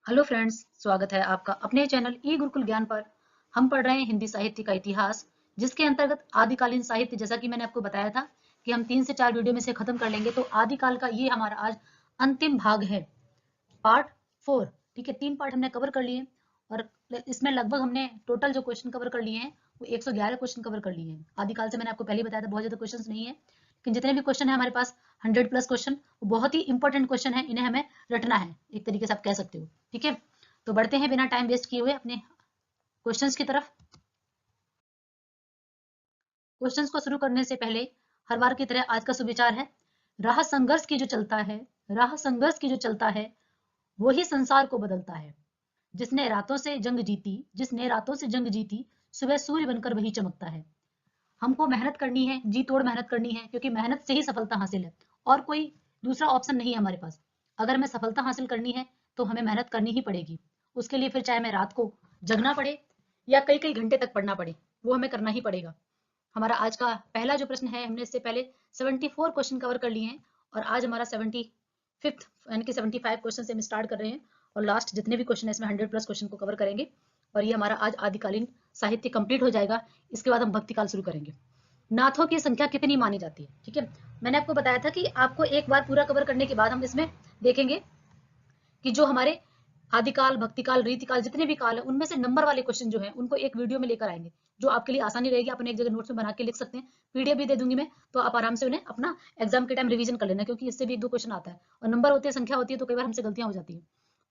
Hello friends, स्वागत है आपका अपने चैनल ई गुरुकुल ज्ञान पर। हम पढ़ रहे हैं हिंदी साहित्य का इतिहास, जिसके अंतर्गत आदिकालीन साहित्य, जैसा कि मैंने आपको बताया था कि हम 3 से 4 वीडियो में से खत्म कर लेंगे। तो आदिकाल का ये हमारा आज अंतिम भाग है, पार्ट 4। ठीक है, 3 पार्ट हमने कवर कर लिए और इसमें लगभग हमने टोटल जो क्वेश्चन कवर कर लिए हैं वो 111 क्वेश्चन कवर कर लिए हैं। आदिकाल से मैंने आपको पहले ही बताया था बहुत ज्यादा क्वेश्चन नहीं है, लेकिन जितने भी क्वेश्चन है हमारे पास 100+ क्वेश्चन, वो बहुत ही इंपॉर्टेंट क्वेश्चन है, इन्हें हमें रटना है, एक तरीके से आप कह सकते हो। ठीक है, तो बढ़ते हैं बिना टाइम वेस्ट किए हुए अपने क्वेश्चंस की तरफ। क्वेश्चंस को शुरू करने से पहले हर बार की तरह आज का सुविचार है, राह संघर्ष की जो चलता है, राह संघर्ष की जो चलता है वही संसार को बदलता है। जिसने रातों से जंग जीती, जिसने रातों से जंग जीती, सुबह सूर्य बनकर वही चमकता है। हमको मेहनत करनी है, जी तोड़ मेहनत करनी है, क्योंकि मेहनत से ही सफलता हासिल है और कोई दूसरा ऑप्शन नहीं है हमारे पास। अगर हमें सफलता हासिल करनी है तो हमें मेहनत करनी ही पड़ेगी। उसके लिए फिर चाहे मैं रात को जगना पड़े या कई कई घंटे तक पढ़ना पड़े, वो हमें करना ही पड़ेगा। हमारा आज का पहला जो प्रश्न है, हमने इससे पहले 74 क्वेश्चन कवर कर लिए हैं और आज हमारा 75th यानी कि 75 क्वेश्चन से हम स्टार्ट कर रहे हैं और लास्ट जितने भी क्वेश्चन है इसमें 100+ क्वेश्चन को कवर करेंगे और ये हमारा आज आदिकालीन साहित्य कंप्लीट हो जाएगा। इसके बाद हम भक्तिकाल शुरू करेंगे। नाथों की संख्या कितनी मानी जाती है? ठीक है, मैंने आपको बताया था कि आपको एक बार पूरा कवर करने के बाद हम इसमें देखेंगे कि जो हमारे आदिकाल, भक्तिकाल, रीतिकाल, जितने भी काल है उनमें से नंबर वाले क्वेश्चन जो है उनको एक वीडियो में लेकर आएंगे, जो आपके लिए आसानी रहेगी। अपने एक जगह नोट्स में बना के लिख सकते हैं, पीडीएफ भी दे दूंगी मैं, तो आप आराम से उन्हें अपना एग्जाम के टाइम रिवीजन कर लेना, क्योंकि इससे भी 1-2 क्वेश्चन आता है और नंबर होते हैं, संख्या होती है, तो कई बार हमसे गलतियां हो जाती है।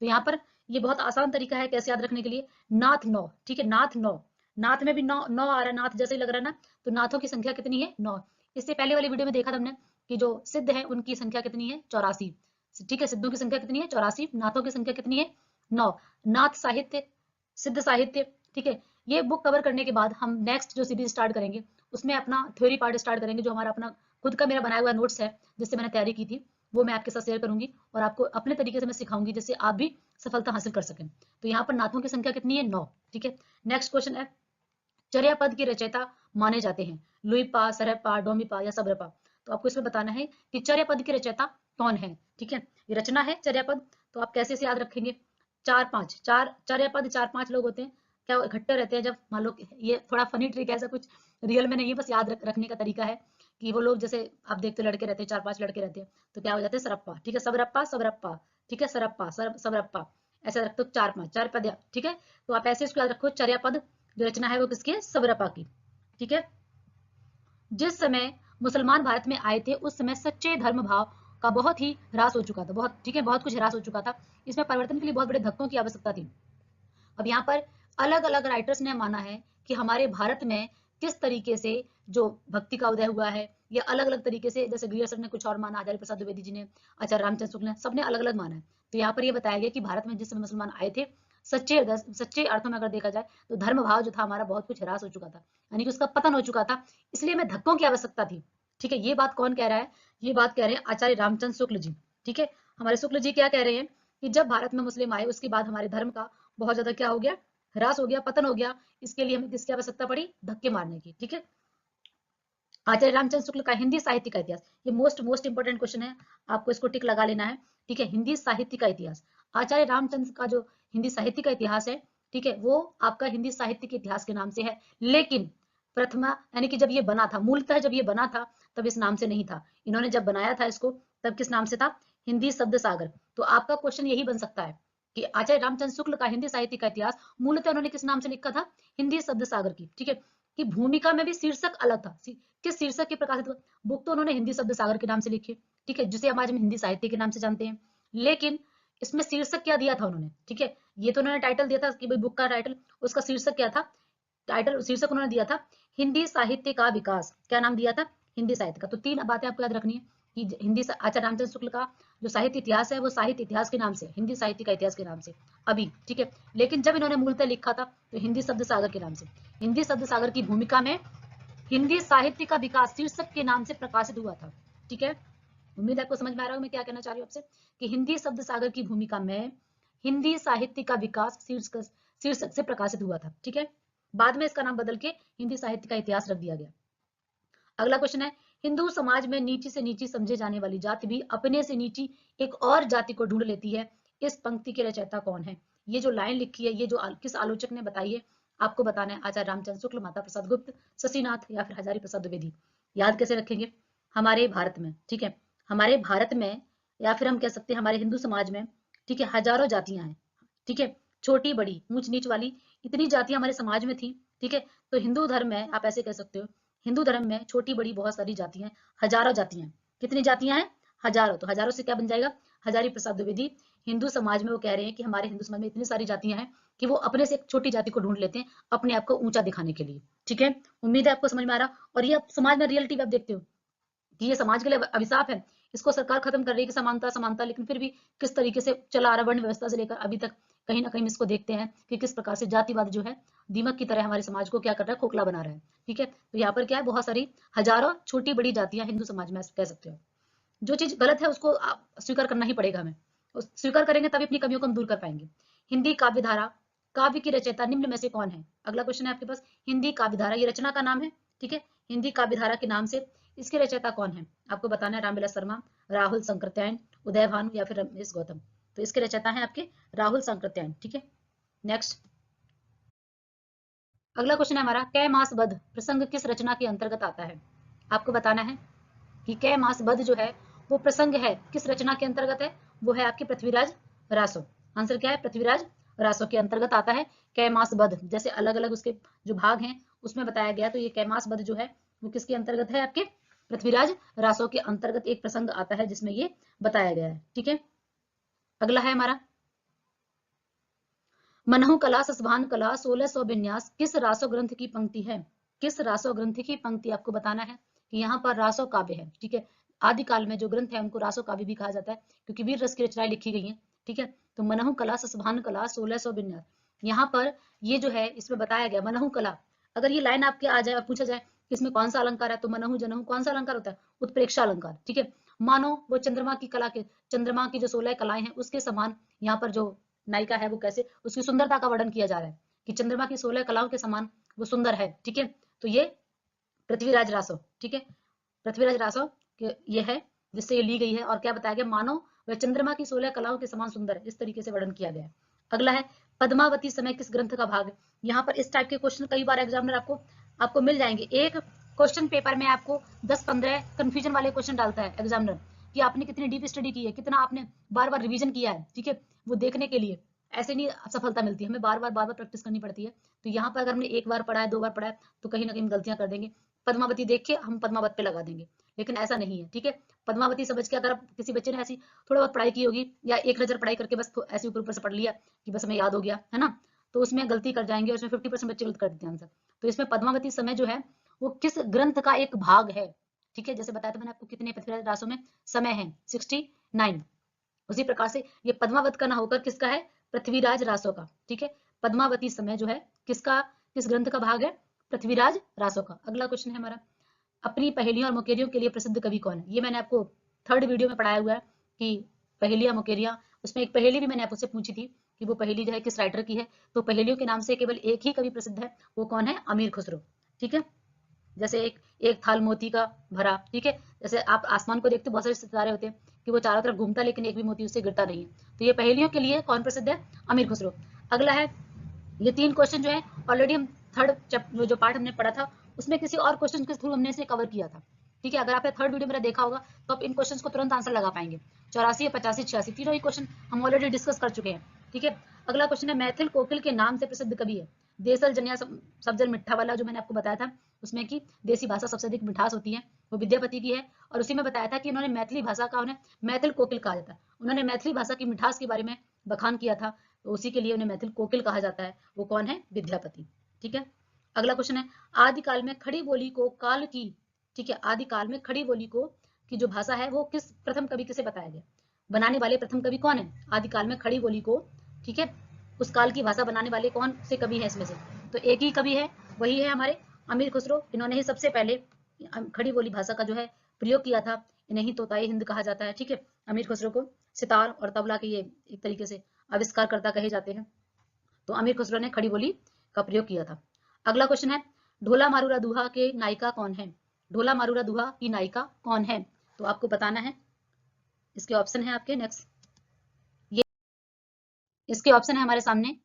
तो यहाँ पर ये बहुत आसान तरीका है कैसे याद रखने के लिए। नाथ 9, ठीक है, नाथ 9, नाथ में भी 9 9 आ रहा है, नाथ जैसे ही लग रहा है ना। तो नाथों की संख्या कितनी है? 9। इससे पहले वाली वीडियो में देखा था हमने कि जो सिद्ध है उनकी संख्या कितनी है? 84। ठीक है, सिद्धों की संख्या कितनी है? 84। नाथों की संख्या कितनी है? 9। नाथ साहित्य, सिद्ध साहित्य, ठीक है। ये बुक कवर करने के बाद हम नेक्स्ट जो सीरीज स्टार्ट करेंगे उसमें अपना थ्योरी पार्ट स्टार्ट करेंगे, जो हमारा अपना खुद का मेरा बनाया हुआ नोट्स है जिससे मैंने तैयारी की थी, वो मैं आपके साथ शेयर करूंगी और आपको अपने तरीके से मैं सिखाऊंगी जिससे आप भी सफलता हासिल कर सकें। तो यहाँ पर नाथों की संख्या कितनी है? 9। ठीक है, नेक्स्ट क्वेश्चन है, चर्या पद के रचयिता माने जाते हैं लुईपा, सरहपा, डोमिपा या सबरपा। तो आपको इसमें बताना है कि चर्या पद के रचयिता कौन है। ठीक है, ये रचना है चर्या पद, तो आप कैसे से याद रखेंगे? 4-5, 4 चर्या पद 4-5 लोग होते हैं, क्या इकट्ठे रहते हैं जब मान लो, ये थोड़ा फनी ट्रिक है, ऐसा कुछ रियल में नहीं है, बस याद रखने का तरीका है कि वो लोग जैसे आप देखते हो लड़के रहते हैं, 4-5 लड़के रहते हैं, तो क्या हो जाते हैं? सरप्पा। ठीक है, सबरप्पा सबरप्पा, ठीक है, सरप्पा सबरप्पा, ऐसा रखते हो 4-5 4 पद। ठीक है, तो आप ऐसे इसको याद रखो, चर्या पद जो रचना है वो किसकी है? सबरपा की। ठीक है, जिस समय मुसलमान भारत में आए थे उस समय सच्चे धर्म भाव का बहुत ही ह्रास हो चुका था, बहुत, ठीक है, बहुत कुछ ह्रास हो चुका था। इसमें परिवर्तन के लिए बहुत बड़े धक्कों की आवश्यकता थी। अब यहाँ पर अलग अलग राइटर्स ने माना है कि हमारे भारत में किस तरीके से जो भक्ति का उदय हुआ है, ये अलग अलग तरीके से, जैसे ग्रियर सर ने कुछ और माना, आचार्य प्रसाद द्विवेदी जी ने, आचार्य रामचंद्र शुक्ल ने, सबने अलग अलग माना है। तो यहाँ पर ये बताया गया कि भारत में जिस समय मुसलमान आए थे, सच्चे अर्थों में अगर देखा जाए तो धर्म भाव जो था हमारा बहुत कुछ ह्रास हो चुका था, यानी कि उसका पतन हो चुका था, इसलिए हमें धक्कों की आवश्यकता थी। ठीक है, ये बात कौन कह रहा है? ये बात कह रहे हैं आचार्य रामचंद्र शुक्ल जी। ठीक है, हमारे शुक्ल जी क्या कह रहे हैं कि जब भारत में मुस्लिम आए उसके बाद हमारे धर्म का बहुत ज्यादा क्या हो गया? ह्रास हो गया, पतन हो गया। इसके लिए हमें किसकी आवश्यकता पड़ी? धक्के मारने की। ठीक है, आचार्य रामचंद्र शुक्ल का हिंदी साहित्य का इतिहास, ये मोस्ट मोस्ट इंपोर्टेंट क्वेश्चन है, आपको इसको टिक लगा लेना है। ठीक है, हिंदी साहित्य का इतिहास, आचार्य रामचंद्र का जो हिंदी साहित्य का इतिहास है, ठीक है, वो आपका हिंदी साहित्य के इतिहास के नाम से है। लेकिन प्रथमा यानी कि जब ये बना था, मूलतः जब ये बना था तब इस नाम से नहीं था। इन्होंने जब बनाया था इसको तब किस नाम से था? हिंदी शब्द सागर। तो आपका क्वेश्चन यही बन सकता है कि आचार्य रामचंद्र शुक्ल का हिंदी साहित्य का इतिहास मूलतः उन्होंने किस नाम से लिखा था? हिंदी शब्द सागर की। ठीक है, कि भूमिका में भी शीर्षक अलग था, किस शीर्षक के प्रकाशित बुक तो उन्होंने हिंदी शब्द सागर के नाम से लिखी, ठीक है, जिसे हम आज हिंदी साहित्य के नाम से जानते हैं। लेकिन इसमें शीर्षक क्या दिया था उन्होंने? ठीक है, ये तो उन्होंने टाइटल दिया था कि भाई बुक का टाइटल, उसका शीर्षक क्या था? टाइटल शीर्षक उन्होंने दिया था हिंदी साहित्य का विकास। क्या नाम दिया था? हिंदी साहित्य का। तो 3 बातें आपको याद रखनी है कि हिंदी आचार्य रामचंद्र शुक्ल का जो साहित्य इतिहास है वो साहित्य इतिहास के नाम से, हिंदी साहित्य का इतिहास के नाम से अभी। ठीक है, लेकिन जब इन्होंने मूलतः लिखा था तो हिंदी शब्द सागर के नाम से। हिंदी शब्द सागर की भूमिका में हिंदी साहित्य का विकास शीर्षक के नाम से प्रकाशित हुआ था। ठीक है, उम्मीद है आपको समझ में आ रहा है मैं क्या कहना चाह रही हूँ आपसे, कि हिंदी शब्द सागर की भूमिका में हिंदी साहित्य का विकास शीर्षक से प्रकाशित हुआ था। ठीक है, बाद में इसका नाम बदल के हिंदी साहित्य का इतिहास रख दिया गया। अगला क्वेश्चन है, हिंदू समाज में नीची से नीची समझे जाने वाली जाति भी अपने से नीची एक और जाति को ढूंढ लेती है, इस पंक्ति के रचयिता कौन है। ये जो लाइन लिखी है ये जो किस आलोचक ने बताई है आपको बताना है। आचार्य रामचंद्र शुक्ल, माता प्रसाद गुप्त, शशिनाथ या फिर हजारी प्रसाद द्विवेदी। याद कैसे रखेंगे, हमारे भारत में, ठीक है, हमारे भारत में या फिर हम कह सकते हैं हमारे हिंदू समाज में, ठीक है, हजारों जातियां हैं, ठीक है, छोटी बड़ी ऊंच नीच वाली इतनी जातियां हमारे समाज में थी, ठीक है। तो हिंदू धर्म में आप ऐसे कह सकते हो, हिंदू धर्म में छोटी बड़ी बहुत सारी जातियां, हजारों जातियां। कितनी जातियां हैं, हजारों। तो हजारों से क्या बन जाएगा, हजारी प्रसाद द्विवेदी। हिंदू समाज में वो कह रहे हैं कि हमारे हिंदू समाज में इतनी सारी जातियां हैं कि वो अपने से एक छोटी जाति को ढूंढ लेते हैं अपने आप को ऊंचा दिखाने के लिए, ठीक है। उम्मीद है आपको समझ में आ रहा। और ये समाज में रियलिटी आप देखते हो कि ये समाज के लिए अभिशाप है, इसको सरकार खत्म कर रही है कि समानता समानता, लेकिन फिर भी किस तरीके से चला आ रहा वर्ण व्यवस्था से लेकर अभी तक कहीं ना कहीं इसको देखते हैं कि किस प्रकार से जातिवाद जो है दीमक की तरह हमारे समाज को क्या कर रहा है, खोखला बना रहा है, ठीक है। तो यहाँ पर क्या है, बहुत सारी हजारों छोटी बड़ी जातियां हिंदू समाज में कह सकते हो। जो चीज गलत है उसको स्वीकार करना ही पड़ेगा हमें, स्वीकार करेंगे तभी अपनी कमियों को हम दूर कर पाएंगे। हिंदी काव्य धारा, काव्य की रचयिता निम्न में से कौन है। अगला क्वेश्चन है आपके पास, हिंदी काव्य धारा ये रचना का नाम है, ठीक है। हिंदी काव्य धारा के नाम से इसके रचयिता कौन है आपको बताना है। रामविलास शर्मा, राहुल संकृत्यायन, उदय भानु या फिर रमेश गौतम। तो इसके रचयिता है आपके राहुल संकृत्यायन, ठीक है। नेक्स्ट अगला क्वेश्चन है हमारा, कै मास बध प्रसंग किस रचना के अंतर्गत आता है। आपको बताना है कि कै मास बध जो है वो प्रसंग है किस रचना के अंतर्गत है, वो है आपके पृथ्वीराज रासो। आंसर क्या है, पृथ्वीराज रासो के अंतर्गत आता है कै मास बध। जैसे अलग अलग उसके जो भाग हैं उसमें बताया गया, तो ये कै मास बध जो है वो किसके अंतर्गत है, आपके पृथ्वीराज रासो के अंतर्गत एक प्रसंग आता है जिसमें ये बताया गया है, ठीक है। अगला है हमारा, मनहु कला सस्भान कला 1600 विन्यास किस रासो ग्रंथ की पंक्ति है। किस रासो ग्रंथ की पंक्ति आपको बताना है कि यहाँ पर रासो काव्य है, ठीक है। आदिकाल में जो ग्रंथ है उनको रासो काव्य भी कहा जाता है क्योंकि वीर रस की रचनाएं लिखी गई हैं, ठीक है। तो मनहु कला सस्भान कला 1600 विन्यास, यहाँ पर ये जो है इसमें बताया गया मनहु कला। अगर ये लाइन आपके आ जाए और पूछा जाए कि इसमें कौन सा अलंकार है, तो मनहु जनहु कौन सा अलंकार होता है, उत्प्रेक्षा अलंकार, ठीक है। मानो वो चंद्रमा की कला के, चंद्रमा की जो 16 कलाएं हैं उसके समान यहाँ पर जो नायिका है वो कैसे उसकी सुंदरता का वर्णन किया जा रहा है कि चंद्रमा की 16 कलाओं के समान वो सुंदर है, ठीक है। तो ये पृथ्वीराज रासो, ठीक है, पृथ्वीराज रासो ये है जिससे ये ली गई है। और क्या बताया गया, मानो वह चंद्रमा की 16 कलाओं के समान सुंदर है, इस तरीके से वर्णन किया गया है। अगला है, पद्मावती समय किस ग्रंथ का भाग है। यहाँ पर इस टाइप के क्वेश्चन कई बार एग्जामिनर आपको मिल जाएंगे। एक क्वेश्चन पेपर में आपको 10-15 कंफ्यूजन वाले क्वेश्चन डालता है एग्जामिनर कि आपने कितनी डीप स्टडी की है, कितना आपने बार बार रिवीजन किया है, ठीक है, वो देखने के लिए। ऐसे नहीं सफलता मिलती है, हमें बार बार प्रैक्टिस करनी पड़ती है। तो यहाँ पर अगर हमने एक बार पढ़ा है, 2 बार पढ़ा है, तो कहीं ना कहीं गलतियां कर देंगे। पद्मावती देख के हम पद्मावत पे लगा देंगे, लेकिन ऐसा नहीं है, ठीक है। पद्मावती समझ के अगर किसी बच्चे ने ऐसी थोड़ा बहुत पढ़ाई की होगी या एक नजर पढ़ाई करके बस ऐसे ऊपर ऊपर से पढ़ लिया कि बस हमें याद हो गया है ना, तो उसमें गलती कर जाएंगे और उसमें 50% बच्चे गलत कर देते हैं आंसर। तो इसमें पद्मावती समय जो है वो किस ग्रंथ का एक भाग है, ठीक है। जैसे बताया था मैंने आपको कितने पृथ्वीराज रासों में समय है 69, उसी प्रकार से ये पद्मावत का ना होकर किसका है, पृथ्वीराज रासो का, ठीक है। पद्मावती समय जो है किसका, किस ग्रंथ का भाग है, पृथ्वीराज रासो का। अगला क्वेश्चन है हमारा, अपनी पहेलियों और मुकेरियों के लिए प्रसिद्ध कवि कौन है। ये मैंने आपको 3rd वीडियो में पढ़ाया हुआ है कि पहेलियां मुकेरियां, उसमें एक पहेली भी मैंने आपसे पूछी थी कि वो पहेली जो है किस राइटर की है। तो पहेलियों के नाम से केवल एक ही कवि प्रसिद्ध है, वो कौन है, अमीर खुसरो, ठीक है। जैसे एक एक थाल मोती का भरा, ठीक है। जैसे आप आसमान को देखते बहुत सारे सितारे होते हैं कि वो चारों तरफ घूमता लेकिन एक भी मोती उससे गिरता नहीं है। तो ये पहेलियों के लिए कौन प्रसिद्ध है, अमीर खुसरो। अगला है, ये 3 क्वेश्चन जो है ऑलरेडी हम 3rd जो पार्ट हमने पढ़ा था उसमें किसी और क्वेश्चन के थ्रू हमने इसे कवर किया था, ठीक है। अगर आपने 3rd वीडियो मेरा देखा होगा तो आप इन क्वेश्चन को तुरंत आंसर लगा पाएंगे। 84, 85, 86 तीनों ही क्वेश्चन हम ऑलरेडी डिस्कस कर चुके हैं, ठीक है। अगला क्वेश्चन है, मैथिल कोकिल के नाम से प्रसिद्ध कवि है। देसल जनिया सब्जल मिठा वाला जो मैंने आपको बताया था उसमें कि देसी भाषा सबसे अधिक मिठास होती है, वो विद्यापति की है। और उसी में बताया था कि उन्होंने मैथिली भाषा का, उन्हें मैथिल कोकिल कहा जाता है, उन्होंने मैथिली भाषा की मिठास के बारे में बखान किया था, तो उसी के लिए उन्हें मैथिल कोकिल कहा जाता है। वो कौन है, विद्यापति, ठीक है। अगला क्वेश्चन है, आदिकाल में खड़ी बोली को काल की, ठीक है, आदिकाल में खड़ी बोली को की जो भाषा है वो किस प्रथम कवि किसे बताया गया, बनाने वाले प्रथम कवि कौन है आदिकाल में खड़ी बोली को, ठीक है, उस काल की भाषा बनाने वाले कौन से कवि है इसमें से। तो एक ही कवि है, वही है हमारे अमीर खुसरो। इन्होंने ही सबसे पहले खड़ी बोली भाषा का जो है प्रयोग किया था। इन्हें ही तोताई हिंद कहा जाता है, ठीक है। अमीर खुसरो को सितार और तबला के ये एक तरीके से आविष्कारकर्ता कहे जाते हैं। तो अमीर खुसरो ने खड़ी बोली का प्रयोग किया था। अगला क्वेश्चन है, ढोला मारूरा दुहा के नायिका कौन है। ढोला मारूरा दुहा की नायिका कौन है, तो आपको बताना है। इसके ऑप्शन है आपके नेक्स्ट, इसके ऑप्शन है हमारे सामने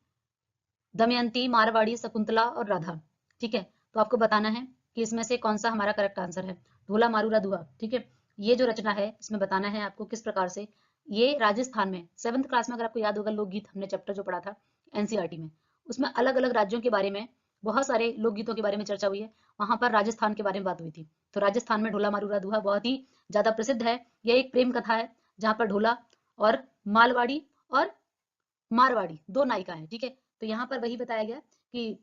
दमयंती, मारवाड़ी, शकुंतला और राधा। ठीक है, तो आपको बताना है कि इसमें से कौन सा हमारा करेक्ट आंसर है। ढोला मारूरा दुहा। ठीक है, ये जो रचना है इसमें बताना है आपको किस प्रकार से ये राजस्थान में 7th क्लास में, अगर आपको याद होगा, लोकगीत हमने चैप्टर जो पढ़ा था एनसीईआरटी में, उसमें अलग अलग राज्यों के बारे में बहुत सारे लोकगीतों के बारे में चर्चा हुई है। वहां पर राजस्थान के बारे में बात हुई थी। तो राजस्थान में ढोला मारूरा दुहा बहुत ही ज्यादा प्रसिद्ध है। यह एक प्रेम कथा है जहाँ पर ढोला और मालवाड़ी और मारवाड़ी दो नायिका हैं। ठीक है, तो यहाँ पर वही बताया गया कि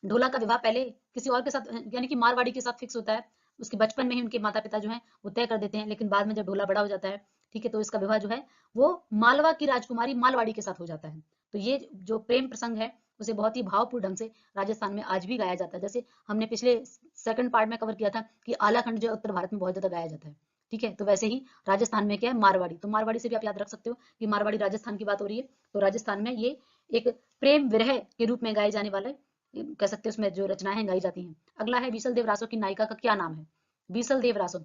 ढोला का विवाह पहले किसी और के साथ, यानी कि मारवाड़ी के साथ फिक्स होता है। उसके बचपन में ही उनके माता पिता जो हैं वो तय कर देते हैं, लेकिन बाद में जब ढोला बड़ा हो जाता है, ठीक है, तो इसका विवाह जो है वो मालवा की राजकुमारी मालवाड़ी के साथ हो जाता है। तो ये जो प्रेम प्रसंग है उसे बहुत ही भावपूर्ण ढंग से राजस्थान में आज भी गाया जाता है। जैसे हमने पिछले सेकंड पार्ट में कवर किया था कि आलाखंड जो उत्तर भारत में बहुत ज्यादा गाया जाता है। ठीक है, तो वैसे ही राजस्थान में क्या है, मारवाड़ी। तो मारवाड़ी से भी आप याद रख सकते हो कि मारवाड़ी राजस्थान की बात हो रही है। तो राजस्थान में ये एक प्रेम विरह के रूप में गाए जाने वाले, कह सकते हैं, उसमें जो रचनाएं गाई जाती हैं। अगला है बीसल देव रासो की नायिका का क्या नाम है। बीसल देव रासो,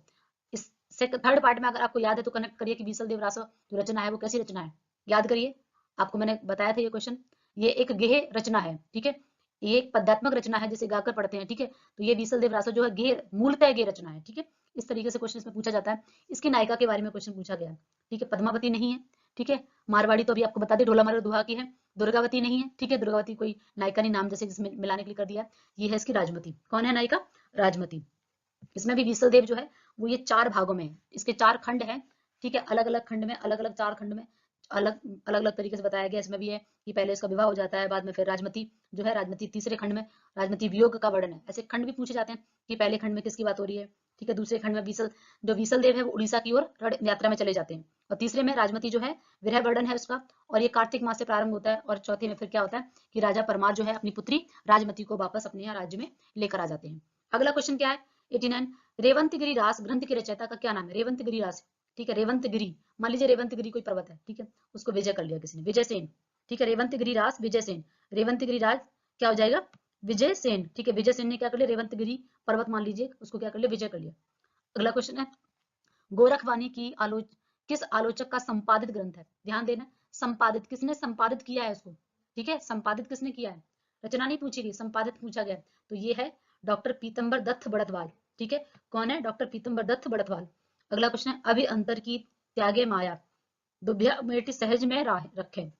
इस थर्ड पार्ट में अगर आपको याद है तो कनेक्ट करिए कि बीसल देव रासो जो रचना है वो कैसी रचना है, याद करिए। आपको मैंने बताया था ये क्वेश्चन, ये एक गेह रचना है। ठीक है, ये एक पद्यात्मक रचना है जिसे गाकर पढ़ते हैं। ठीक है, तो ये बीसल देव रासो जो है गेह, मूलतः गेह रचना है। ठीक है, इस तरीके से क्वेश्चन इसमें पूछा जाता है। इसकी नायिका के बारे में क्वेश्चन पूछा गया। ठीक है, पद्मावती नहीं है। ठीक है, मारवाड़ी तो अभी आपको बता दी ढोला मारो दुहा की है। दुर्गावती नहीं है। ठीक है, दुर्गावती कोई नायिका नहीं, नाम जैसे जिसमें मिलाने के लिए कर दिया। ये है इसकी राजमती। कौन है नायिका? राजमती। इसमें भी बीसल देव जो है वो ये 4 भागों में है। इसके 4 खंड हैं। ठीक है, अलग अलग खंड में, अलग अलग 4 खंड में अलग अलग अलग तरीके से बताया गया। इसमें भी है कि पहले इसका विवाह हो जाता है, बाद में फिर राजमती जो है, राजमती तीसरे खंड में राजमती वियोग का वर्णन है। ऐसे खंड भी पूछे जाते हैं कि पहले खंड में किसकी बात हो रही है। ठीक है, दूसरे खंड में बीसल देव है वो उड़ीसा की ओर यात्रा में चले जाते हैं, और तीसरे में राजमती जो है विरह वर्णन है उसका, और ये कार्तिक मास से प्रारंभ होता है। और चौथे में फिर क्या होता है कि राजा परमार जो है अपनी पुत्री राजमती को वापस अपने यहाँ राज्य में लेकर आ जाते हैं। अगला क्वेश्चन क्या है 89, रेवंतगिरी रास ग्रंथ के रचयिता का क्या नाम है। रेवंतगिरी रास, ठीक है, रेवंतगिरी, मान लीजिए रेवंतगिरी कोई पर्वत है। ठीक है, उसको विजय कर लिया किसी ने, विजय सेन। ठीक है, रेवंतगिरी रास विजय सेन, रेवंतगिरी राज क्या हो जाएगा, विजय सेन। ठीक है, विजय सेन ने क्या कर लिया, रेवंतगिरी पर्वत मान लीजिए उसको क्या कर लिया, विजय कर लिया। अगला क्वेश्चन है गोरखवाणी की किस आलोचक का संपादित ग्रंथ है। ध्यान देना, संपादित, किसने संपादित किया है उसको। ठीक है, संपादित किसने किया है, रचना नहीं पूछी गई, संपादित पूछा गया। तो ये है डॉक्टर पीतम्बर दत्त बड़तवाल। ठीक है, कौन है, डॉक्टर पीतम्बर दत्त बड़तवाल। अगला क्वेश्चन है अभि अंतर की त्यागे माया दुभ्या मेटी सहज में रखे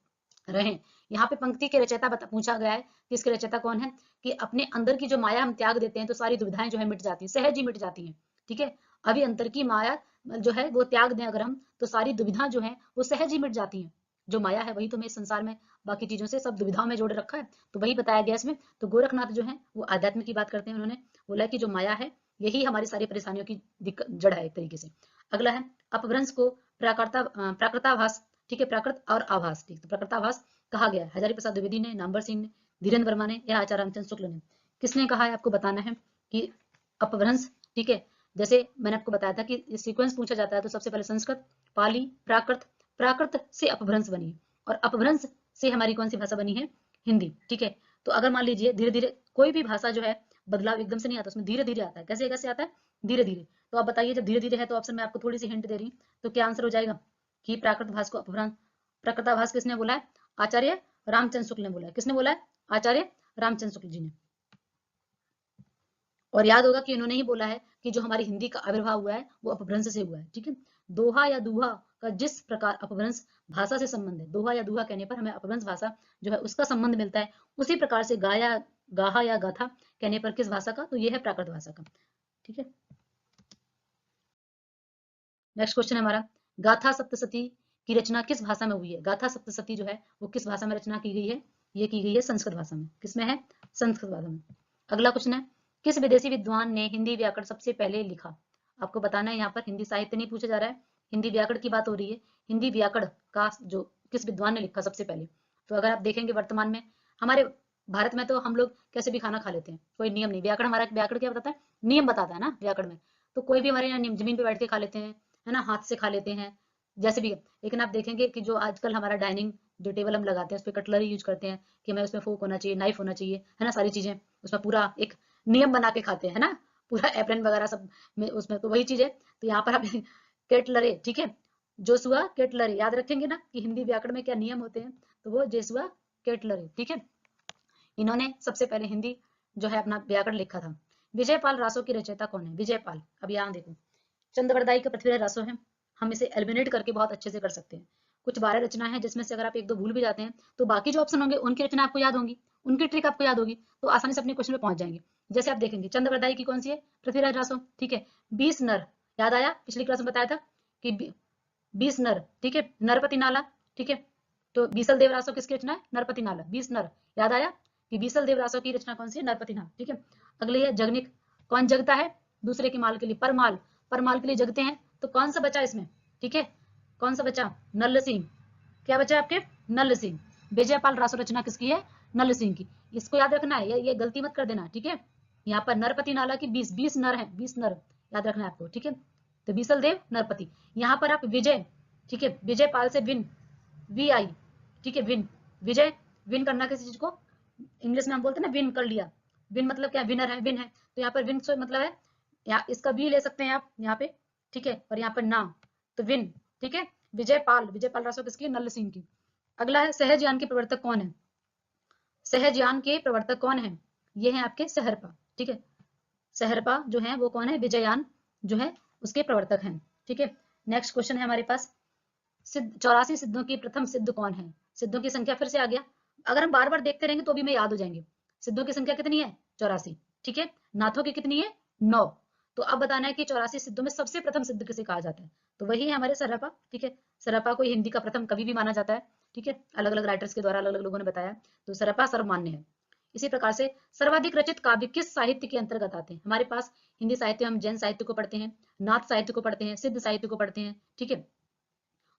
रहें। यहाँ पे पंक्ति के रचयिता पूछा गया है कि इसके रचयिता कौन है, कि अपने अंदर की जो माया हम त्याग देते हैं तो सारी दुविधाएं जो है मिट जाती हैं, सहज ही मिट जाती हैं। ठीक है, अभी अंतर की माया जो है वो त्याग दें अगर हम, तो सारी दुविधा जो है वो सहज ही मिट जाती हैं। जो माया है वही तो हमें संसार में बाकी चीजों से सब दुविधाओं में जोड़ रखा है, तो वही बताया गया इसमें। तो गोरखनाथ जो है वो आध्यात्म की बात करते हैं। उन्होंने बोला कि जो माया है यही हमारी सारी परेशानियों की जड़ है एक तरीके से। अगला है अपभ्रंश को प्राकृताभास, ठीक है, प्राकृत और आभास, ठीक, तो प्राकृताभास कहा गया है हजारी प्रसाद द्विवेदी ने, नामवर सिंह ने, धीरेन्द्र वर्मा ने या आचार्य रामचंद्र शुक्ल ने। किसने कहा है आपको बताना है कि अपभ्रंश। ठीक है, जैसे मैंने आपको बताया था कि सीक्वेंस पूछा जाता है तो सबसे पहले संस्कृत, पाली, प्राकृत, प्राकृत से अपभ्रंश बनी, और अपभ्रंश से हमारी कौन सी भाषा बनी है, हिंदी। ठीक है, तो अगर मान लीजिए धीरे धीरे कोई भी भाषा जो है बदलाव एकदम से नहीं आता, उसमें धीरे धीरे आता है। कैसे कैसे आता है, धीरे धीरे। तो आप बताइए जब धीरे धीरे है तो ऑप्शन में आपको थोड़ी सी हिंट दे रही हूँ, तो क्या आंसर हो जाएगा कि प्राकृत भाष को अपभ्रंश। प्राकृताभास किसने बोला है, आचार्य रामचंद्र शुक्ल ने बोला है। किसने बोला है, आचार्य रामचंद्र शुक्ल जी ने। और याद होगा कि इन्होंने ही बोला है कि जो हमारी हिंदी का आविर्भाव हुआ है वो अपभ्रंश से हुआ है। ठीक है, दोहा या दुहा का जिस प्रकार अपभ्रंश भाषा से संबंध है, दोहा या दुहा कहने पर हमें अपभ्रंश भाषा जो है उसका संबंध मिलता है, उसी प्रकार से गाया, गाहा या गाथा कहने पर किस भाषा का, तो ये है प्राकृत भाषा का। ठीक है, नेक्स्ट क्वेश्चन है हमारा, गाथा सप्तशती की रचना किस भाषा में हुई है। गाथा सप्तशती जो है वो किस भाषा में रचना की गई है, ये की गई है संस्कृत भाषा में। किसमें है, संस्कृत भाषा में। अगला क्वेश्चन है किस विदेशी विद्वान ने हिंदी व्याकरण सबसे पहले लिखा। आपको बताना है, यहाँ पर हिंदी साहित्य नहीं पूछा जा रहा है, हिंदी व्याकरण की बात हो रही है। हिंदी व्याकरण का जो किस विद्वान ने लिखा सबसे पहले, तो अगर आप देखेंगे वर्तमान में हमारे भारत में तो हम लोग कैसे भी खाना खा लेते हैं, कोई नियम नहीं। व्याकरण, हमारा व्याकरण क्या बताता है, नियम बताता है ना व्याकरण में। तो कोई भी हमारे यहाँ जमीन पे बैठ के खा लेते हैं, है ना, हाथ से खा लेते हैं, जैसे भी। लेकिन आप देखेंगे कि जो आजकल हमारा डाइनिंग जो टेबल हम लगाते हैं उस पर कटलरी यूज करते हैं कि हमें उसमें फोक होना चाहिए, नाइफ होना चाहिए, है ना, सारी चीजें उसमें पूरा एक नियम बना के खाते हैं, है ना, पूरा एप्रन वगैरह सब में उसमें। तो वही चीज है, तो यहाँ पर आप कटलरे, ठीक है, जोसुआ केटलर, याद रखेंगे ना कि हिंदी व्याकरण में क्या नियम होते हैं, तो वो जोसुआ केटलर, ठीक है। इन्होंने सबसे पहले हिंदी जो है अपना व्याकरण लिखा था। विजयपाल रासो की रचयिता कौन है? विजयपाल। अब यहाँ देखो, चंद्रवरदाई का पृथ्वीराज रासो है, हम इसे एलिमिनेट करके बहुत अच्छे से कर सकते हैं। कुछ 12 रचना है जिसमें से अगर आप एक दो भूल भी जाते हैं तो बाकी जो ऑप्शन होंगे उनकी रचना आपको याद होंगी, उनकी ट्रिक आपको याद होगी, तो आसानी से अपने क्वेश्चन पे पहुंच जाएंगे। जैसे आप देखेंगे चंद्रवरदाई की कौन सी है? पृथ्वीराज रासो, ठीक है। 20 नर, याद आया, पिछली क्लास में बताया था कि 20 नर, ठीक है, नरपति नाला, ठीक है। तो बीसल देव रासो किसकी रचना है? नरपति नाला, 20 नर, याद आया कि बीसल देव रासो की रचना कौन सी है? नरपति नाला, ठीक है। अगली है जगनिक, कौन जगता है दूसरे के माल के लिए? परमाल, परमाल के लिए जगते हैं, तो कौन सा बचा इसमें, ठीक है, कौन सा बचा? नल्ल सिंह, क्या बचा आपके? नल्ल सिंह। विजयपाल रासो रचना किसकी है? नल्ल सिंह की, इसको याद रखना है, ये गलती मत कर देना, ठीक है। यहाँ पर नरपति नाला की 20 नर है, 20 नर याद रखना है आपको, ठीक है। तो बीसल देव नरपति, यहाँ पर आप विजय, ठीक है, विजयपाल से विन, वी आई, ठीक है, विन, विजय, विन करना किसी चीज को, इंग्लिश में हम बोलते हैं ना विन कर लिया, विन मतलब क्या? विनर है, विन है, तो यहाँ पर विन से मतलब है, यहाँ इसका वी ले सकते हैं आप यहाँ पे, ठीक है, और यहाँ पर ना, तो विन, ठीक है। विजयपाल, विजयपाल रासो किसकी? नल्ल सिंह की। अगला है सहजयान के प्रवर्तक कौन है? सहजयान के प्रवर्तक कौन है? ये है आपके सहरपा, ठीक है। सहरपा जो है वो कौन है? विजययान जो है उसके प्रवर्तक हैं, ठीक है। नेक्स्ट क्वेश्चन है हमारे पास, सिद्ध 84 सिद्धों की प्रथम सिद्ध कौन है? सिद्धों की संख्या फिर से आ गया, अगर हम बार बार देखते रहेंगे तो भी में याद हो जाएंगे। सिद्धों की संख्या कितनी है? 84, ठीक है। नाथों की कितनी है? 9। तो अब बताना है कि 84 सिद्धों में सबसे प्रथम सिद्ध किसे कहा जाता है, तो वही है हमारे सरपा, ठीक है। सरपा को हिंदी का प्रथम कवि भी माना जाता है, ठीक है, अलग अलग राइटर्स के द्वारा अलग अलग लोगों ने बताया, तो सरपा सर्वमान्य है। इसी प्रकार से सर्वाधिक रचित काव्य किस साहित्य के अंतर्गत आते हैं? हमारे पास हिंदी साहित्य, हम जैन साहित्य को पढ़ते हैं, नाथ साहित्य को पढ़ते हैं, सिद्ध साहित्य को पढ़ते हैं, ठीक है,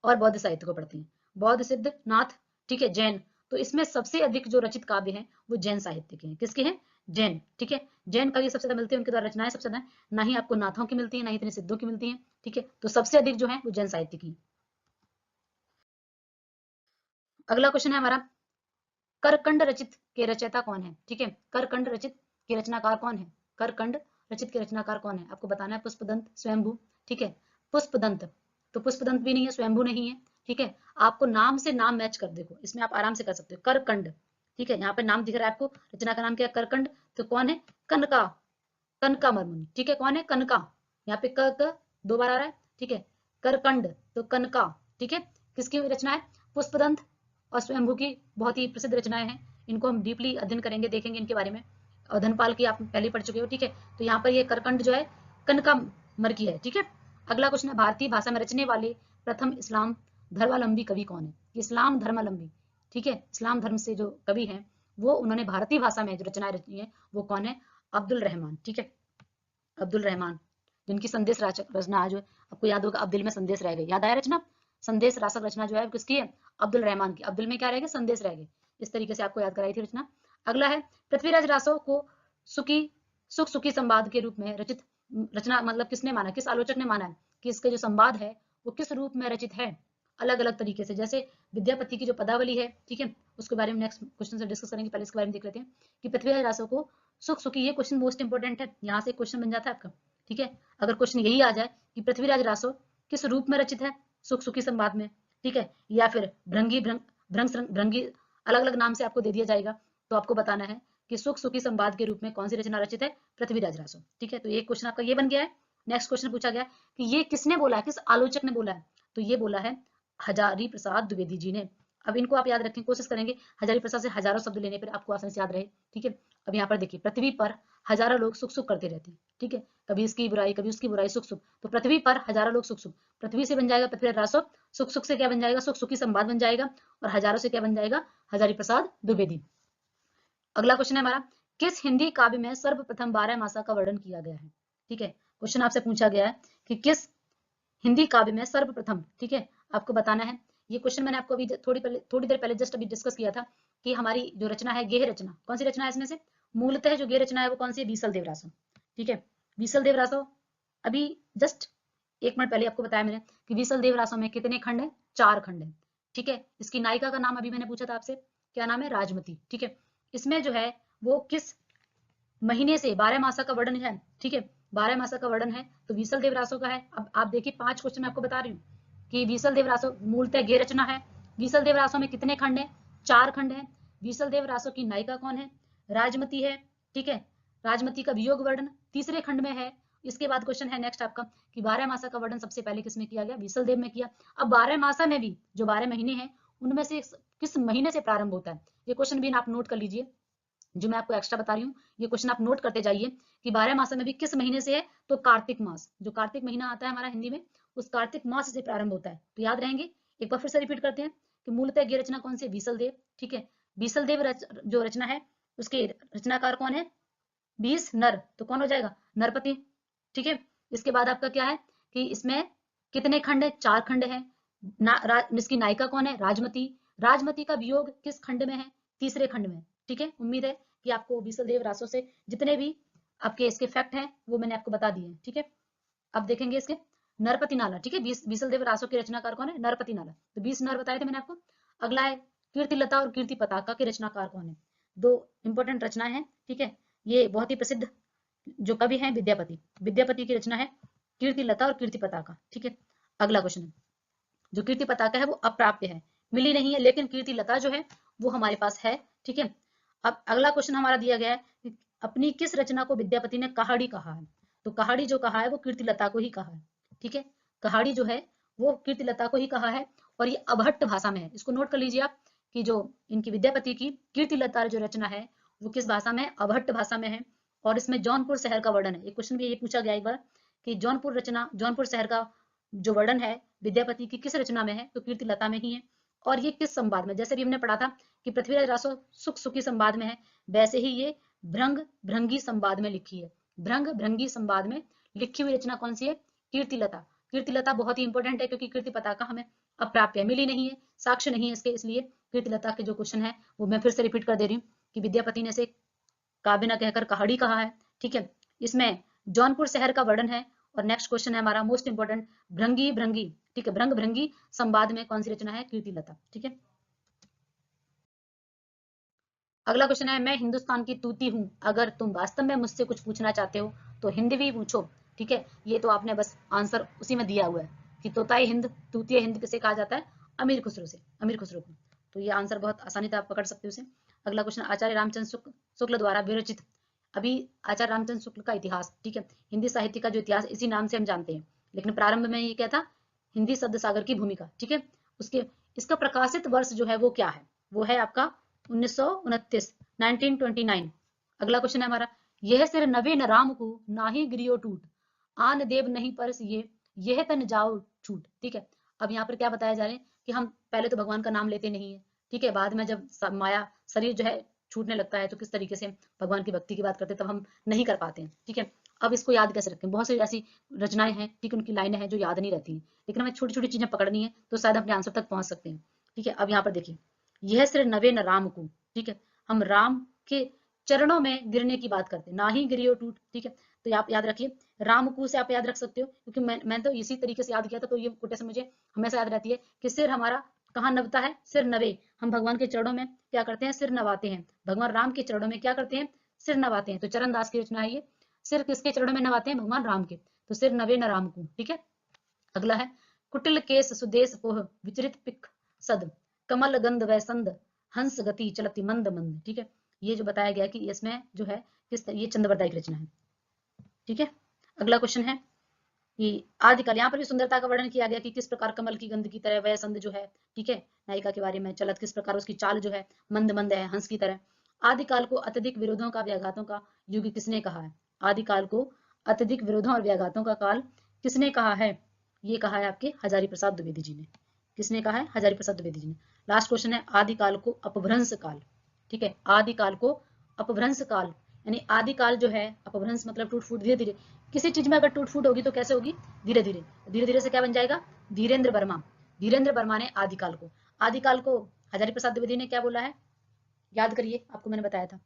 और बौद्ध साहित्य को पढ़ते हैं, बौद्ध, सिद्ध, नाथ, ठीक है, जैन। तो इसमें सबसे अधिक जो रचित काव्य हैं वो जैन साहित्य के हैं। किसके हैं? जैन, ठीक है। जैन कवि सबसे ज्यादा मिलते हैं, उनके द्वारा रचनाएं सबसे ज्यादा, ना ही आपको नाथों की मिलती है, ना ही इतनी सिद्धों की मिलती है, ठीक है। तो सबसे अधिक जो है वो जैन साहित्य की। अगला क्वेश्चन है हमारा, करकंड रचित के रचयिता कौन है? ठीक है, करकंड रचित के रचनाकार कौन है? करकंड रचित के रचनाकार कौन है? आपको बताना है। पुष्पदंत, स्वयंभू, ठीक है। पुष्पदंत, तो पुष्पदंत भी नहीं है, स्वयंभू नहीं है, ठीक है। आपको नाम से नाम मैच कर, देखो इसमें आप आराम से कर सकते हो, करकंड, ठीक है। यहाँ पे नाम दिख रहा है आपको, रचना का नाम क्या है? करकंड, तो कौन है? कनका, कनका मरमुनि, ठीक है, कौन है? कनका, यहाँ पे क दो बार आ रहा है, ठीक है। करकंड तो कनका, ठीक है। किसकी रचना है? पुष्पदंत और स्वयंभू की बहुत ही प्रसिद्ध रचनाएं हैं, इनको हम डीपली अध्ययन करेंगे, देखेंगे इनके बारे में, और धनपाल की आप पहले पढ़ चुके हो, ठीक है। तो यहाँ पर ये करकंड जो है कनका मर की है, ठीक है। अगला क्वेश्चन है, भारतीय भाषा में रचने वाले प्रथम इस्लाम धर्मावलंबी कवि कौन है? इस्लाम धर्मावलंबी, ठीक है, इस्लाम धर्म से जो कवि हैं वो उन्होंने भारतीय भाषा में जो रचनाएं रची है वो कौन है? अब्दुल रहमान, ठीक है, अब्दुल रहमान, जिनकी संदेश रचना जो है आपको याद होगा, अब दिल में संदेश रह गई, याद आया रचना? संदेश रासक रचना जो है किसकी है? अब्दुल रहमान की। अब्दुल में क्या रहेगा? संदेश रह गए, इस तरीके से आपको याद कराई थी रचना। अगला है, पृथ्वीराज रासो को सुखी सुख सुखी संवाद के रूप में रचित रचना मतलब किसने माना, किस आलोचक ने माना है कि इसके जो संवाद है वो किस रूप में रचित है? अलग अलग तरीके से, जैसे विद्यापति की जो पदावली है, ठीक है, उसके बारे में नेक्स्ट क्वेश्चन से डिस्कस करेंगे, पहले इसके बारे में देख लेते हैं कि पृथ्वीराज रासो को सुख सुखी, ये क्वेश्चन मोस्ट इंपोर्टेंट है, यहाँ से क्वेश्चन बन जाता है आपका, ठीक है। अगर क्वेश्चन यही आ जाए कि पृथ्वीराज रासो किस रूप में रचित है सुख सुखी संवाद में, ठीक है, या फिर भृंगी भृंगी अलग अलग नाम से आपको दे दिया जाएगा, तो आपको बताना है कि सुख सुखी संवाद के रूप में कौन सी रचना रचित है? पृथ्वीराज रासो, ठीक है। तो ये क्वेश्चन आपका ये बन गया है। नेक्स्ट क्वेश्चन पूछा गया कि ये किसने बोला है, किस आलोचक ने बोला है? तो ये बोला है हजारी प्रसाद द्विवेदी जी ने। अब इनको आप याद रखें, कोशिश करेंगे हजारी प्रसाद से हजारों शब्द लेने पर आपको आसानी से याद रहे, ठीक है। अब यहाँ पर देखिए, पृथ्वी पर हजारों लोग सुख सुख करते रहते हैं, ठीक है, कभी इसकी बुराई कभी उसकी बुराई, सुख सुख, तो पृथ्वी पर हजारों लोग सुख सुख, पृथ्वी से बन जाएगा पृथ्वीराज रासो, सुख सुख से क्या बन जाएगा? सुख सुखी संवाद बन जाएगा, और हजारों से क्या बन जाएगा? हजारी प्रसाद द्विवेदी। अगला क्वेश्चन है हमारा, किस हिंदी काव्य में सर्वप्रथम 12 मासा का वर्णन किया गया है? ठीक है, क्वेश्चन आपसे पूछा गया है कि किस हिंदी काव्य में सर्वप्रथम, ठीक है, आपको बताना है। ये क्वेश्चन मैंने आपको अभी थोड़ी देर पहले जस्ट अभी डिस्कस किया था कि हमारी जो रचना है गेह रचना, कौन सी रचना है इसमें से? मूलतः जो गेह रचना है वो कौन सी है? बीसल देव रासो, ठीक है, बीसल देव रासो। अभी जस्ट एक मिनट पहले आपको बताया मैंने कि बीसल देव रासो में कितने खंड है? 4 खंड है, ठीक है। इसकी नायिका का नाम अभी मैंने पूछा था आपसे, क्या नाम है? राजमती, ठीक है। इसमें जो है वो किस महीने से 12 मासा का वर्णन है, ठीक है, 12 मासा का वर्णन है, तो बीसल देव रासो का है। अब आप देखिए 5 क्वेश्चन मैं आपको बता रही हूँ कि बीसल देव रासो मूलतः गे रचना है। बीसल देव रासो में कितने खंड हैं? 4 खंड हैं। बीसल देव रासो की नायिका कौन है? राजमती है, ठीक है। राजमती का वियोग वर्णन तीसरे खंड में है। इसके बाद क्वेश्चन है नेक्स्ट आपका कि 12 मासा का वर्णन सबसे पहले किसमें किया गया? बीसल देव में किया। अब 12 मासा में भी जो 12 महीने हैं उनमें से किस महीने से प्रारंभ होता है? ये क्वेश्चन भी आप नोट कर लीजिए, जो मैं आपको एक्स्ट्रा बता रही हूँ ये क्वेश्चन आप नोट करते जाइए कि 12 मास में भी किस महीने से है? तो कार्तिक मास, जो कार्तिक महीना आता है हमारा हिंदी में, उस कार्तिक मास से प्रारंभ होता है। तो याद रहेंगे। एक बार फिर से रिपीट करते हैं कि मूलतः ये रचना कौन सी है? बीसल देव, ठीक है। बीसल देव जो रचना है उसके रचनाकार कौन है? 20 नर, तो कौन हो जाएगा? नरपति, ठीक है। इसके बाद आपका क्या है कि इसमें कितने खंड है? 4 खंड है। इसकी नायिका कौन है? राजमती। राजमती का वियोग किस खंड में है? तीसरे खंड में, ठीक है। उम्मीद है कि आपको बीसल देव रासो से जितने भी आपके इसके फैक्ट हैं वो मैंने आपको बता दिए हैं, ठीक है। अब देखेंगे इसके नरपति नाला, ठीक है। बीसल देव रासो के रचनाकार कौन है? नरपति नाला। तो 20 नर बताए थे मैंने आपको। अगला है कीर्ति लता और कीर्ति पताका के रचनाकार कौन है? 2 इंपॉर्टेंट रचनाएं हैं, ठीक है। ये बहुत ही प्रसिद्ध जो कवि हैं विद्यापति, विद्यापति की रचना है कीर्ति लता और कीर्ति पताका, ठीक है। अगला क्वेश्चन, जो कीर्ति पताका है वो अप्राप्य है, मिली नहीं है, लेकिन कीर्ति लता जो है वो हमारे पास है, ठीक है। अब अगला क्वेश्चन हमारा दिया गया है, अपनी किस रचना को विद्यापति ने कहाड़ी कहा है? तो कहाड़ी जो कहा है वो कीर्ति लता को ही कहा है, ठीक है। कहाड़ी जो है वो कीर्ति लता को ही कहा है और ये अभट्ट भाषा में है। इसको नोट कर लीजिए आप कि जो इनकी विद्यापति की कीर्ति लता जो रचना है वो किस भाषा में? अभट्ट भाषा में है। और इसमें जौनपुर शहर का वर्णन है। एक क्वेश्चन भी ये पूछा गया एक बार कि जौनपुर शहर का जो वर्णन है विद्यापति की किस रचना में है? तो कीर्ति लता में ही है। और ये किस संवाद में? जैसे भी हमने पढ़ा था कि पृथ्वीराज रासो सुख सुखी संवाद में है, वैसे ही ये भृंग भृंगी संवाद में लिखी है। भृंग भृंगी संवाद में लिखी हुई रचना कौन सी है? कीर्ति लता। कीर्ति लता बहुत ही इंपॉर्टेंट है क्योंकि कीर्ति पताका हमें अप्राप्य मिली नहीं है, साक्ष्य नहीं है इसके, इसलिए कीर्ति लता के जो क्वेश्चन है वो मैं फिर से रिपीट कर दे रही हूँ कि विद्यापति ने से काव्य न कहकर कहाड़ी कहा है, ठीक है। इसमें जौनपुर शहर का वर्णन है। और नेक्स्ट क्वेश्चन है हमारा मोस्ट इंपोर्टेंट, भृंगी भृंगी, ठीक है। भृंग भृंगी संवाद में कौन सी रचना है? कीर्ति लता, ठीक है। अगला क्वेश्चन है, मैं हिंदुस्तान की तूती हूँ, अगर तुम वास्तव में मुझसे कुछ पूछना चाहते हो तो हिंदी भी पूछो, ठीक है। ये तो आपने बस आंसर उसी में दिया हुआ है कि तोताई हिंद, तूतीय हिंद किसे कहा जाता है? अमीर खुसरो से, अमीर खुसरो को। तो ये आंसर बहुत आसानी से आप पकड़ सकते हो इसे। अगला क्वेश्चन, आचार्य रामचंद्र शुक्ल द्वारा विरचित, अभी आचार्य रामचंद्र शुक्ल का इतिहास, ठीक है। हिंदी साहित्य का जो इतिहास इसी नाम से हम जानते हैं, लेकिन प्रारंभ में ये क्या था? हिंदी शब्द सागर की भूमिका, ठीक है। उसके इसका प्रकाशित वर्ष जो है वो क्या है? वो है आपका 1929, 1929। अगला क्वेश्चन है हमारा, यह सिर नवे न राम को नाही गिरियो टूट, आन देव नहीं परस यह तन जाओ छूट, ठीक है। अब यहाँ पर क्या बताया जा रहा है कि हम पहले तो भगवान का नाम लेते नहीं है, ठीक है। बाद में जब माया शरीर जो है छूटने लगता है तो किस तरीके से भगवान की भक्ति की बात करते हैं तब हम नहीं कर पाते हैं, ठीक है। अब इसको याद कैसे रखें? बहुत सी ऐसी रचनाएं हैं, ठीक है, उनकी लाइनें हैं जो याद नहीं रहती हैं, लेकिन हमें छोटी छोटी चीजें पकड़नी है तो शायद अपने आंसर तक पहुंच सकते हैं, ठीक है। अब यहाँ पर देखिए, यह सिर नवे न राम को, ठीक है। हम राम के चरणों में गिरने की बात करते हैं, ना ही गिरियो टूट, ठीक है। तो आप याद रखिए, रामकू से आप याद रख सकते हो क्योंकि मैं तो इसी तरीके से याद किया था, तो ये कोटेशन मुझे हमेशा याद रहती है कि सिर हमारा कहाँ नवता है? सिर नवे। हम भगवान के चरणों में क्या करते हैं? सिर नवाते हैं। भगवान राम के चरणों में क्या करते हैं? सिर नवाते हैं। तो चरण दास की रचना है ये। सिर किसके चरणों में नवाते हैं? भगवान राम के। तो सिर नवे न राम को, ठीक है। अगला है, कुटिल केस सुदेश पोह विचरित पिक सद, कमल गंध वैसंद हंस गति चलती मंद मंद, ठीक है। ये जो बताया गया कि इसमें जो है ये चंद्रवरदाई की रचना है, ठीक है। अगला क्वेश्चन है कि आदिकाल, यहाँ पर भी सुंदरता का वर्णन किया गया कि किस प्रकार कमल की गंध की तरह वह संद जो है, ठीक है, नायिका के बारे में, चलत किस प्रकार उसकी चाल जो है मंद मंद है, हंस की तरह। आदिकाल को अत्यधिक विरोधों का व्याघातों का युग किसने कहा है? आदिकाल को अत्यधिक विरोधों और व्याघातों का काल किसने कहा है? ये कहा है आपके हजारी प्रसाद द्विवेदी जी ने। किसने कहा है? हजारी प्रसाद द्विवेदी जी ने। लास्ट क्वेश्चन है, आदिकाल को अपभ्रंश काल, ठीक है। आदिकाल को अपभ्रंश काल, यानी आदिकाल जो है, अपभ्रंश मतलब टूट फूट, धीरे धीरे किसी चीज में अगर टूट फूट होगी तो कैसे होगी? धीरे धीरे। धीरे धीरे से क्या बन जाएगा? धीरेन्द्र वर्मा। धीरेन्द्र वर्मा ने आदिकाल को हजारी प्रसाद द्विवेदी ने क्या बोला है? याद करिए, आपको मैंने बताया था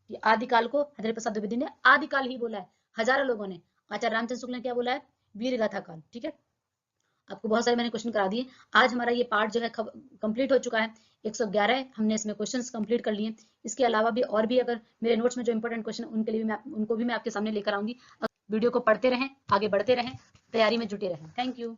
कि आदिकाल को हजारी प्रसाद द्विवेदी ने आदिकाल ही बोला है, हजारों लोगों ने। आचार्य रामचंद्र शुक्ल ने क्या बोला है? वीर गाथा काल, ठीक है। आपको बहुत सारे मैंने क्वेश्चन करा दिए। आज हमारा ये पार्ट जो है कंप्लीट हो चुका है। 111 हमने इसमें क्वेश्चंस कंप्लीट कर लिए। इसके अलावा भी और भी अगर मेरे नोट्स में जो इंपॉर्टेंट क्वेश्चन उनके लिए उनको भी मैं आपके सामने लेकर आऊंगी। वीडियो को पढ़ते रहें, आगे बढ़ते रहें, तैयारी में जुटे रहें। Thank you.